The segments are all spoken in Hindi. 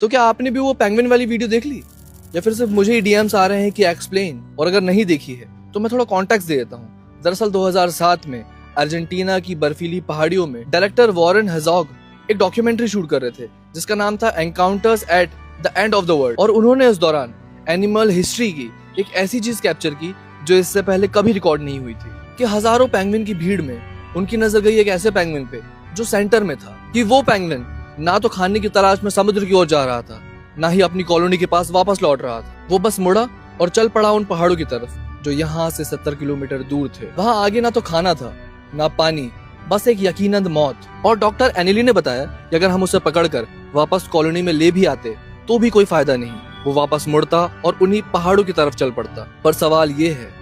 तो क्या आपने भी वो पेंगुइन वाली वीडियो देख ली, या फिर सिर्फ मुझे ही डीएम्स आ रहे हैं कि एक्सप्लेन? और अगर नहीं देखी है तो मैं थोड़ा कॉन्टेक्स्ट दे देता हूँ। दरअसल 2007 में अर्जेंटीना की बर्फीली पहाड़ियों में डायरेक्टर वॉरेन हेज़ॉग एक डॉक्यूमेंट्री शूट कर रहे थे जिसका नाम था encounters at the end of the world. और उन्होंने इस दौरान एनिमल हिस्ट्री की एक ऐसी चीज कैप्चर की जो इससे पहले कभी रिकॉर्ड नहीं हुई थी, कि हजारों पेंगुइन की भीड़ में उनकी नजर गई एक ऐसे पेंगुइन पे जो सेंटर में था। कि वो पेंगुइन ना तो खाने की तलाश में समुद्र की ओर जा रहा था, ना ही अपनी कॉलोनी के पास वापस लौट रहा था। वो बस मुड़ा और चल पड़ा उन पहाड़ों की तरफ जो यहाँ से 70 किलोमीटर दूर थे। वहाँ आगे ना तो खाना था ना पानी, बस एक यकीनंद मौत। और डॉक्टर एनिली ने बताया कि अगर हम उसे पकड़कर वापस कॉलोनी में ले भी आते तो भी कोई फायदा नहीं, वो वापस मुड़ता और उन्हीं पहाड़ों की तरफ चल पड़ता। पर सवाल ये है,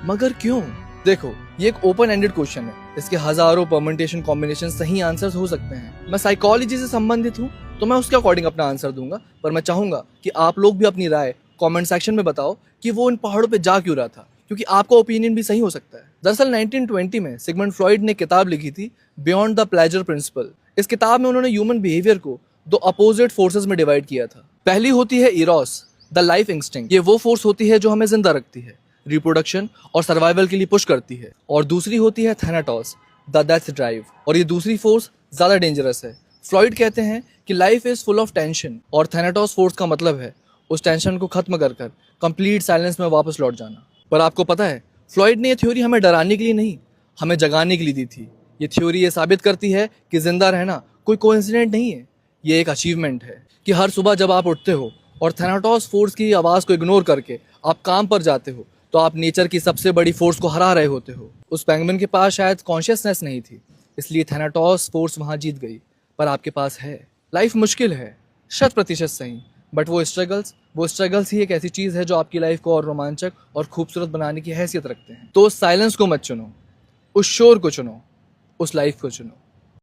मगर क्यों? देखो, ये एक ओपन एंडेड क्वेश्चन है, इसके हजारों परम्यूटेशन कॉम्बिनेशन सही आंसर्स हो सकते हैं। मैं साइकोलॉजी से संबंधित हूँ तो मैं उसके अकॉर्डिंग अपना आंसर दूंगा, पर मैं चाहूंगा कि आप लोग भी अपनी राय कमेंट सेक्शन में बताओ कि वो इन पहाड़ों पे जा क्यों रहा था, क्योंकि आपका ओपिनियन भी सही हो सकता है। दरअसल 1920 में सिगमंड फ्रॉइड ने किताब लिखी थी बियॉन्ड द प्लेजर प्रिंसिपल। इस किताब में उन्होंने ह्यूमन बिहेवियर को दो अपोजिट फोर्सेस में डिवाइड किया था। पहली होती है इरोस, द लाइफ इंस्टिंक्ट। ये वो फोर्स होती है जो हमें जिंदा रखती है, रिप्रोडक्शन और सर्वाइवल के लिए पुश करती है। और दूसरी होती है थैनाटोस, द डेथ ड्राइव। और ये दूसरी फोर्स ज्यादा डेंजरस है। फ्रॉइड कहते हैं कि life is full of tension, और थैनाटोस फोर्स का मतलब है उस टेंशन को खत्म कर कंप्लीट साइलेंस में वापस लौट जाना। पर आपको पता है, फ्लॉइड ने ये थ्योरी हमें डराने के लिए नहीं, हमें जगाने के लिए दी थी। ये थ्योरी ये साबित करती है कि जिंदा रहना कोई कोइंसिडेंट नहीं है, ये एक अचीवमेंट है। कि हर सुबह जब आप उठते हो और थैनाटोस फोर्स की आवाज को इग्नोर करके आप काम पर जाते हो, तो आप नेचर की सबसे बड़ी फोर्स को हरा रहे होते हो। उस पेंगुइन के पास शायद कॉन्शियसनेस नहीं थी, इसलिए थैनाटोस फोर्स वहां जीत गई, पर आपके पास है। लाइफ मुश्किल है, 100% सही, बट वो स्ट्रगल्स ही एक ऐसी चीज है जो आपकी लाइफ को और रोमांचक और खूबसूरत बनाने की हैसियत रखते हैं। तो उस साइलेंस को मत चुनो, उस शोर को चुनो, उस लाइफ को चुनो।